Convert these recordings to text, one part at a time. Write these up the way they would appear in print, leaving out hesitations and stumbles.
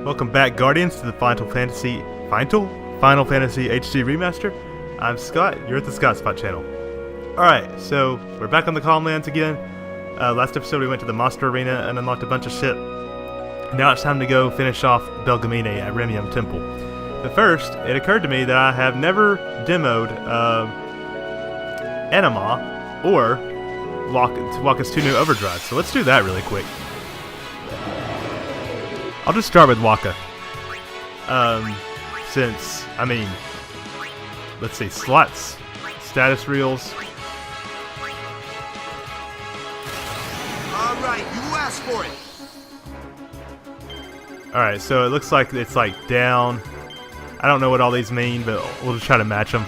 Welcome back, Guardians, to the Final Fantasy HD Remaster. I'm Scott, you're at the TheScottSpot channel. Alright, so we're back on the Calm Lands again. Last episode we went to the Monster Arena and unlocked a bunch of shit. Now it's time to go finish off Belgemine at Remiem Temple. But first, it occurred to me that I have never demoed Anima or walk us to new overdrive, so let's do that really quick. I'll just start with Waka. Since, I mean, let's see, slots, status reels. Alright, you asked for it. Alright, so it looks like it's like down. I don't know what all these mean, but we'll just try to match them.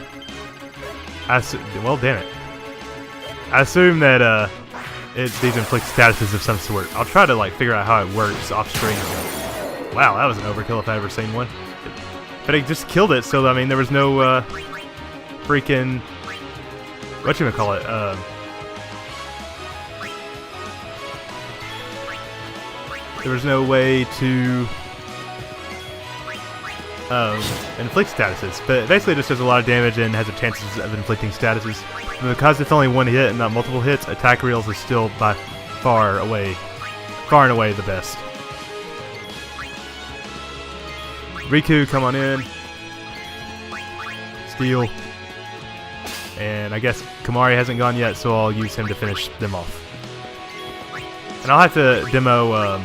Well, damn it. I assume that these inflict statuses of some sort. I'll try to like figure out how it works off screen. Wow, that was an overkill if I ever seen one. But it just killed it, so I mean there was no freaking whatchamacallit, there was no way to inflict statuses. But basically it just does a lot of damage and has a chances of inflicting statuses. And because it's only one hit and not multiple hits, attack reels are still by far and away the best. Riku, come on in. Steel. And I guess Kamari hasn't gone yet, so I'll use him to finish them off. And I'll have to demo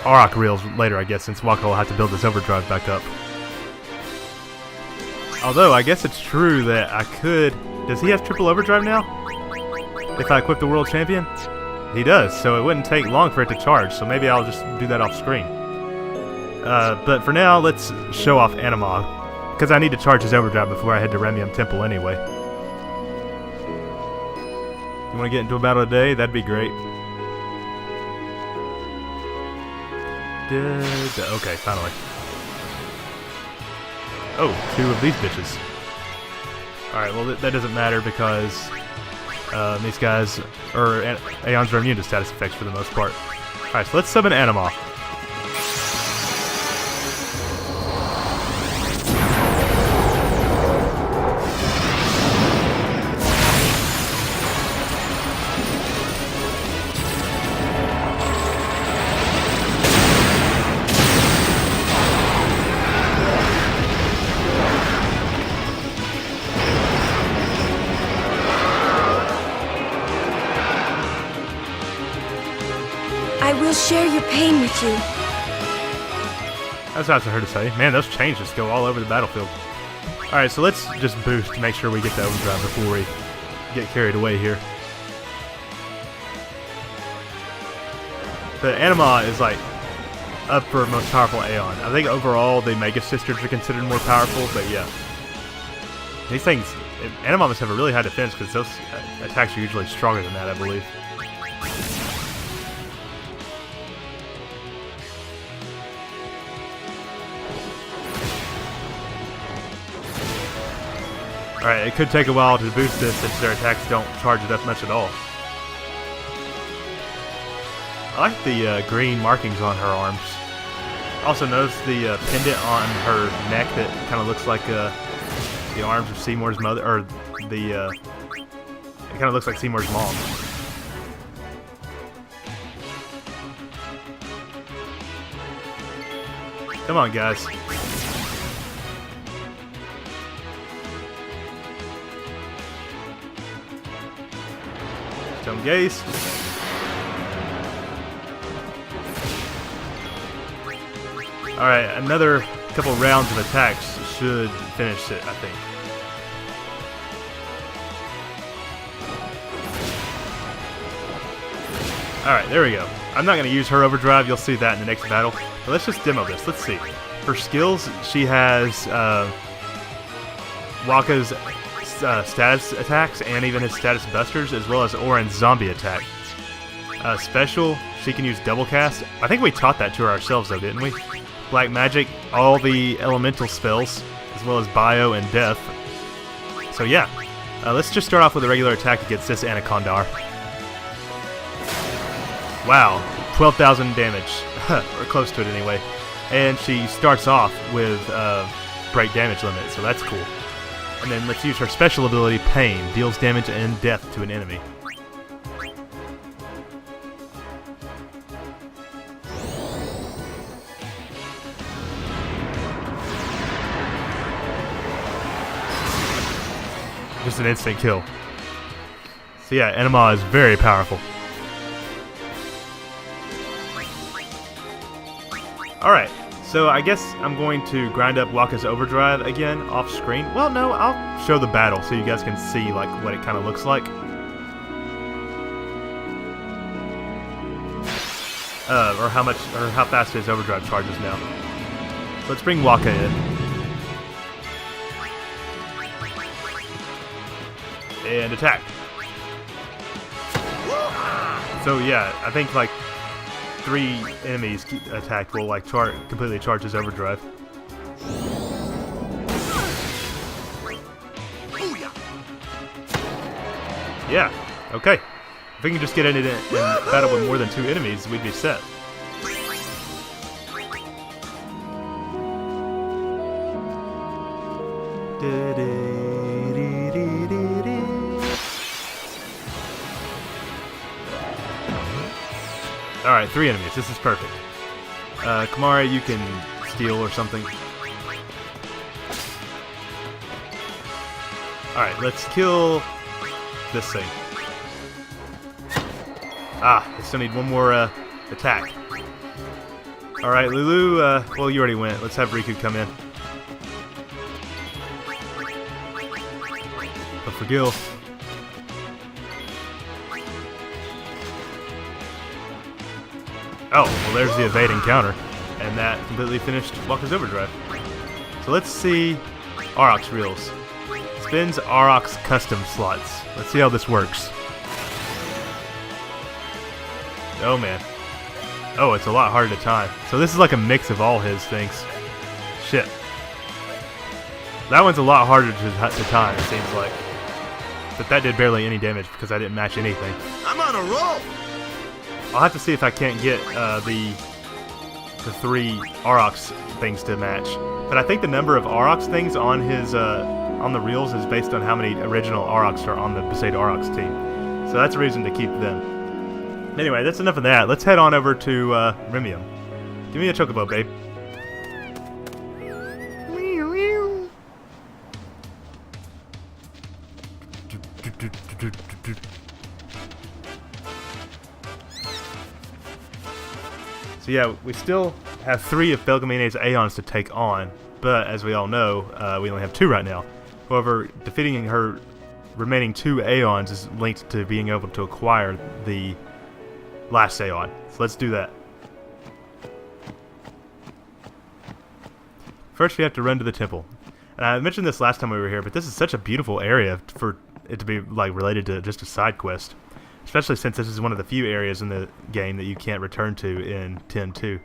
Auroch reels later, I guess, since Waka will have to build this overdrive back up. Although, I guess it's true that I could... Does he have triple overdrive now? If I equip the world champion? He does, so it wouldn't take long for it to charge, so maybe I'll just do that off screen. But for now, let's show off Anima, because I need to charge his overdrive before I head to Remiem Temple anyway. You want to get into a battle today? That'd be great. Okay, finally. Oh, two of these bitches. Alright, well that doesn't matter because these guys, aeons are immune to status effects for the most part. Alright, so let's summon Anima. I will share your pain with you. That's nice of her to say. Man, those chains just go all over the battlefield. Alright, so let's just boost to make sure we get the overdrive before we get carried away here. But Anima is like up for most powerful Aeon. I think overall the Magus sisters are considered more powerful, but yeah. These things, Anima must have a really high defense because those attacks are usually stronger than that, I believe. Alright, it could take a while to boost this since their attacks don't charge it up much at all. I like the green markings on her arms. Also notice the pendant on her neck that kind of looks like the arms of Seymour's mother, or it kind of looks like Seymour's mom. Come on, guys. Stone Gaze. Alright, another couple rounds of attacks should finish it, I think. Alright, there we go. I'm not going to use her overdrive, you'll see that in the next battle. But let's just demo this, let's see. For skills, she has Waka's status attacks and even his status busters, as well as Orin's zombie attack. Special, she can use double cast. I think we taught that to her ourselves though, didn't we? Black magic, all the elemental spells, as well as bio and death. So yeah, let's just start off with a regular attack against this Anacondar. Wow, 12,000 damage, or close to it anyway. And she starts off with break damage limit, so that's cool. And then let's use her special ability, Pain. Deals damage and death to an enemy. Just an instant kill. So yeah, Enema is very powerful. Alright, so I guess I'm going to grind up Wakka's Overdrive again off screen. Well, no, I'll show the battle so you guys can see like what it kind of looks like. Or how fast his Overdrive charges now. So let's bring Wakka in. And attack. So yeah, I think like 3 enemies attacked will like completely charge his overdrive. Yeah, okay. If we can just get in battle with more than 2 enemies, we'd be set. Alright, 3 enemies. This is perfect. Kamari, you can steal or something. Alright, let's kill this thing. Ah, I still need one more attack. Alright, Lulu, well, you already went. Let's have Riku come in. But for Gil. Oh, well there's the evading counter, and that completely finished Wakka's Overdrive. So let's see Aurochs reels. Spins Aurochs custom slots. Let's see how this works. Oh man. Oh, it's a lot harder to time. So this is like a mix of all his things. Shit. That one's a lot harder to time, it seems like. But that did barely any damage because I didn't match anything. I'm on a roll! I'll have to see if I can't get the 3 Aurochs things to match. But I think the number of Aurochs things on his on the reels is based on how many original Aurochs are on the Besaid Aurochs team. So that's a reason to keep them. Anyway, that's enough of that. Let's head on over to Remiem. Give me a chocobo, babe. So yeah, we still have 3 of Belgamine's aeons to take on, but as we all know, we only have 2 right now. However, defeating her remaining 2 aeons is linked to being able to acquire the last aeon. So let's do that. First we have to run to the temple. And I mentioned this last time we were here, but this is such a beautiful area for it to be like related to just a side quest. Especially since this is one of the few areas in the game that you can't return to in 10.2.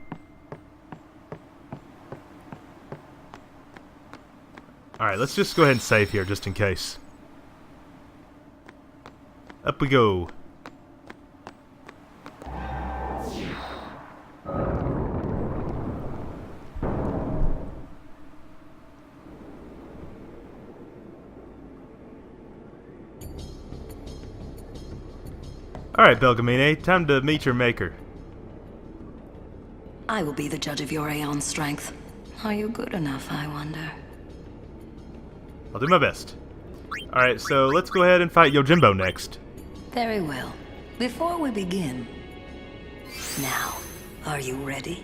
Alright, let's just go ahead and save here just in case. Up we go. Alright, Belgemine, time to meet your maker. I will be the judge of your aeon strength. Are you good enough, I wonder? I'll do my best. Alright, so let's go ahead and fight Yojimbo next. Very well. Before we begin... Now, are you ready?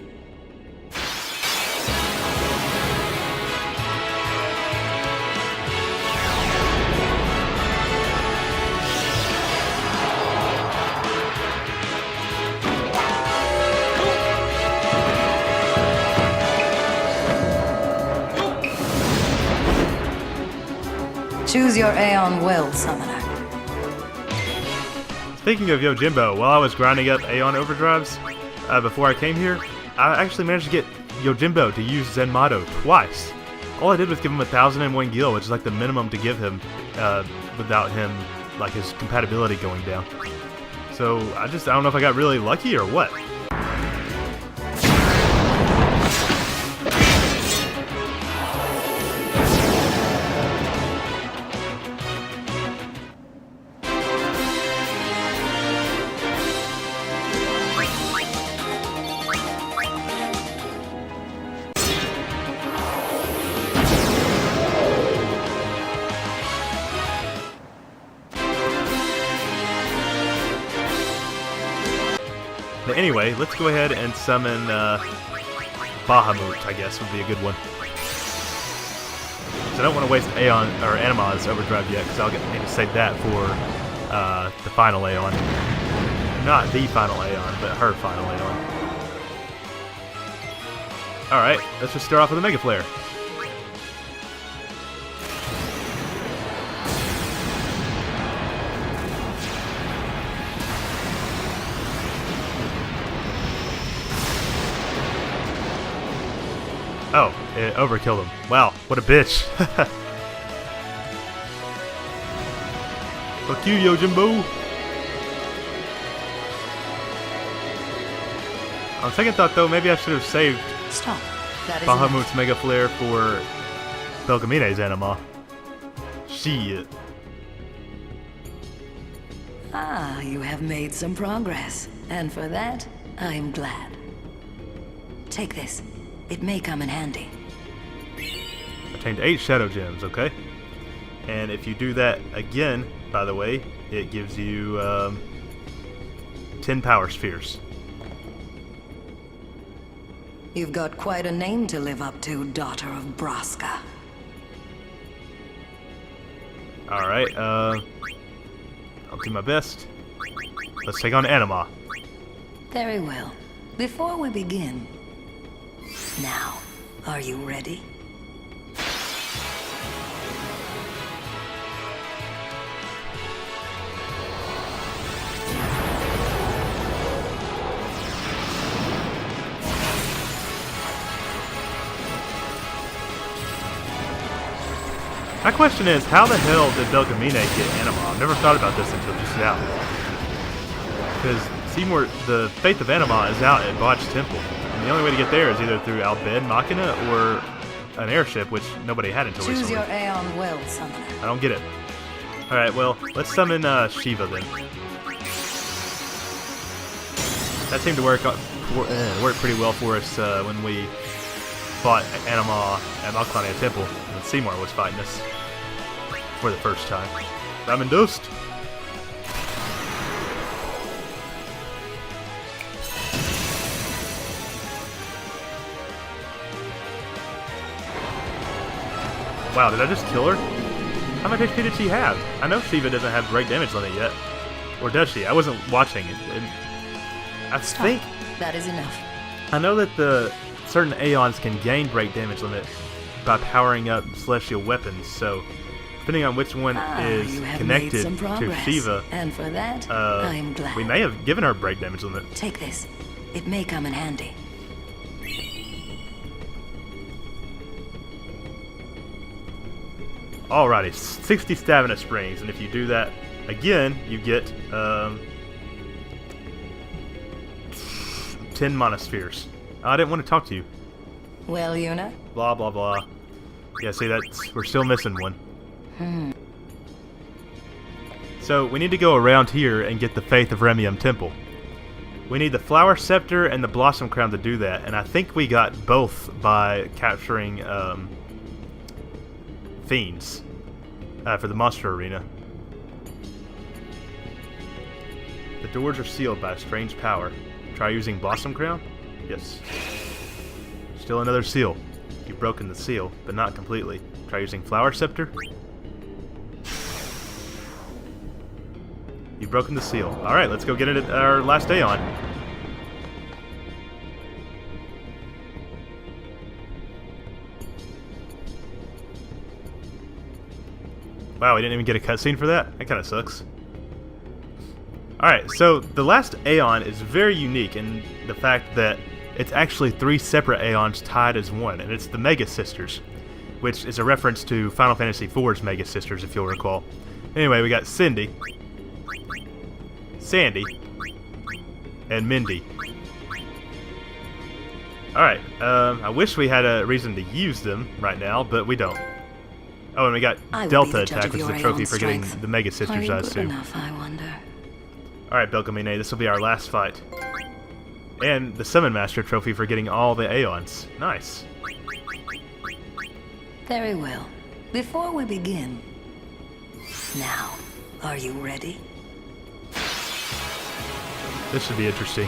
Choose your aeon well, summoner. Speaking of Yojimbo, while I was grinding up aeon overdrives, before I came here, I actually managed to get Yojimbo to use Zenmato twice. All I did was give him 1001 gil, which is like the minimum to give him without him, like his compatibility going down. So I don't know if I got really lucky or what. Anyway, let's go ahead and summon Bahamut, I guess would be a good one. So I don't want to waste Aeon or Anima's Overdrive yet, because I'll need to save that for the final Aeon. Not the final Aeon, but her final Aeon. Alright, let's just start off with a Mega Flare. Oh, it overkilled him. Wow, what a bitch. Fuck you, Yojimbo. On second thought, though, maybe I should have saved Bahamut's Mega Flare for Belgamine's Anima. Shit. Ah, you have made some progress. And for that, I am glad. Take this. It may come in handy. Obtained 8 Shadow Gems, okay. And if you do that again, by the way, it gives you 10 Power Spheres. You've got quite a name to live up to, daughter of Braska. Alright, I'll do my best. Let's take on Anima. Very well. Before we begin... Now, are you ready? My question is, how the hell did Belgemine get Anima? I've never thought about this until just now. Because Seymour, the Faith of Anima is out at Botched Temple. And the only way to get there is either through Albed Machina or an airship, which nobody had until recently. Choose your aeon well, summoner. I don't get it. Alright, well, let's summon Shiva then. That seemed to work pretty well for us when we fought Anima at Belgemine Temple when Seymour was fighting us for the first time. Ramen Dust! Wow, did I just kill her? How much HP did she have? I know Shiva doesn't have break damage limit yet. Or does she? I wasn't watching it. I think... That is enough. I know that the certain aeons can gain break damage limit by powering up celestial weapons, so depending on which one is connected to Shiva, and for that, I am glad. We may have given her break damage limit. Take this. It may come in handy. Alrighty, 60 stamina springs, and if you do that again, you get 10 mana spheres. I didn't want to talk to you. Well, Yuna? Blah, blah, blah. Yeah, see, we're still missing one. So, we need to go around here and get the Faith of Remiem Temple. We need the Flower Scepter and the Blossom Crown to do that, and I think we got both by capturing Fiends for the Monster Arena. The doors are sealed by a strange power. Try using Blossom Crown? Yes. Still another seal. You've broken the seal, but not completely. Try using Flower Scepter. You've broken the seal. Alright, let's go get it at our last Aeon. Wow, we didn't even get a cutscene for that? That kind of sucks. Alright, so the last Aeon is very unique in the fact that it's actually 3 separate Aeons tied as one, and it's the Magus Sisters, which is a reference to Final Fantasy IV's Magus Sisters, if you'll recall. Anyway, we got Cindy, Sandy, and Mindy. Alright, I wish we had a reason to use them right now, but we don't. Oh, and we got Delta Attack, which is a trophy for getting the Mega Sisters, I assume. I wonder. Alright, Belgemine, this will be our last fight. And the Summon Master trophy for getting all the Aeons. Nice. Very well. Before we begin... Now, are you ready? This should be interesting.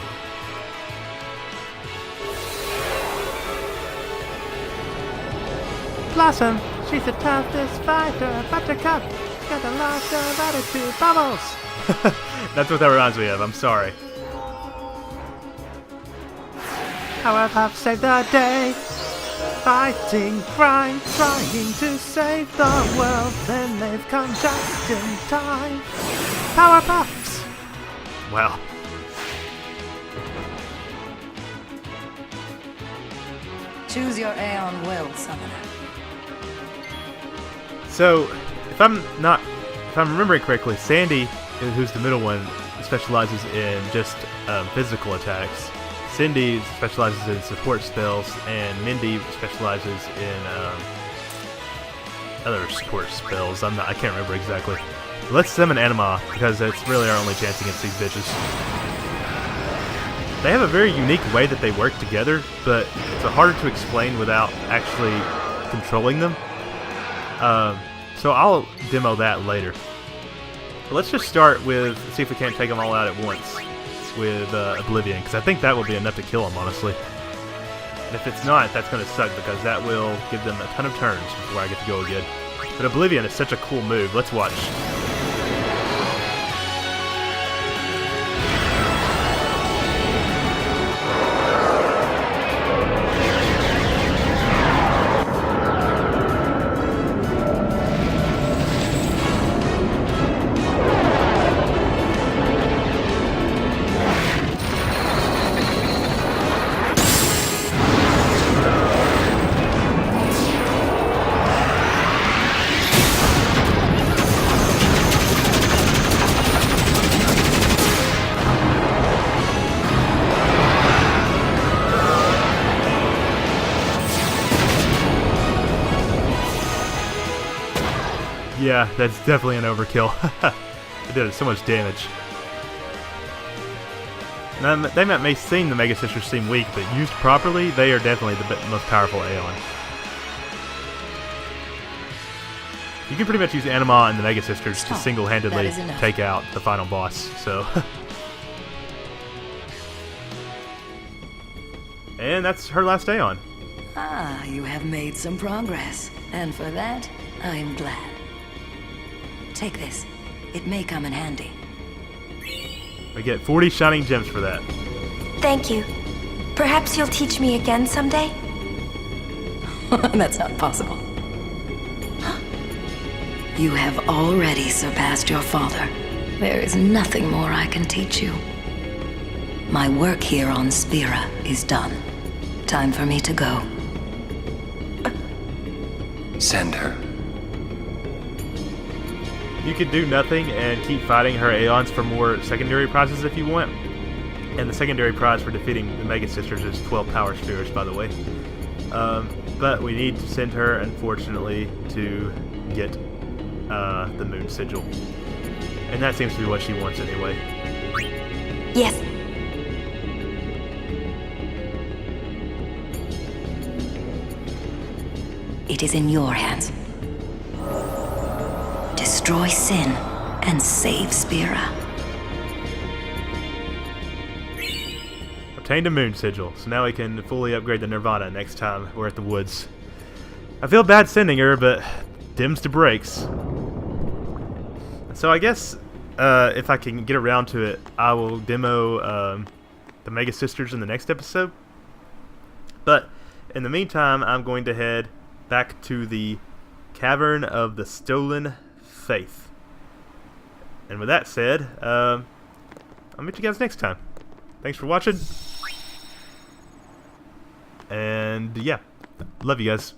Blossom, she's the toughest fighter. Buttercup, she's got a lot of attitude. Bubbles. That's what that reminds me of. I'm sorry. Powerpuff saved the day. Fighting crime, trying to save the world. Then they've come just in time. Powerpuffs. Well. Choose your aeon will, summoner. So, if I'm remembering correctly, Sandy, who's the middle one, specializes in just physical attacks. Cindy specializes in support spells, and Mindy specializes in other support spells. I can't remember exactly. But let's summon Anima, because it's really our only chance against these bitches. They have a very unique way that they work together, but it's harder to explain without actually controlling them. So I'll demo that later. But let's just start with, see if we can't take them all out at once with Oblivion, because I think that will be enough to kill them, honestly. And if it's not, that's going to suck, because that will give them a ton of turns before I get to go again. But Oblivion is such a cool move. Let's watch. Yeah, that's definitely an overkill. It did so much damage. Now, they may seem, the Mega Sisters seem weak, but used properly, they are definitely the most powerful Aeon. You can pretty much use Anima and the Mega Sisters to single-handedly take out the final boss, so... And that's her last Aeon. Ah, you have made some progress, and for that, I'm glad. Take this. It may come in handy. We get 40 shining gems for that. Thank you. Perhaps you'll teach me again someday? That's not possible. You have already surpassed your father. There is nothing more I can teach you. My work here on Spira is done. Time for me to go. Send her. You could do nothing and keep fighting her Aeons for more secondary prizes if you want. And the secondary prize for defeating the Mega Sisters is 12 Power Spheres, by the way. But we need to send her, unfortunately, to get the Moon Sigil. And that seems to be what she wants anyway. Yes. It is in your hands. Destroy sin and save Spira. Obtained a Moon Sigil, so now we can fully upgrade the Nirvana next time we're at the woods. I feel bad sending her, but dims to breaks. So I guess if I can get around to it, I will demo the Mega Sisters in the next episode. But in the meantime, I'm going to head back to the Cavern of the Stolen Faith. And with that said, I'll meet you guys next time. Thanks for watching. And yeah, love you guys.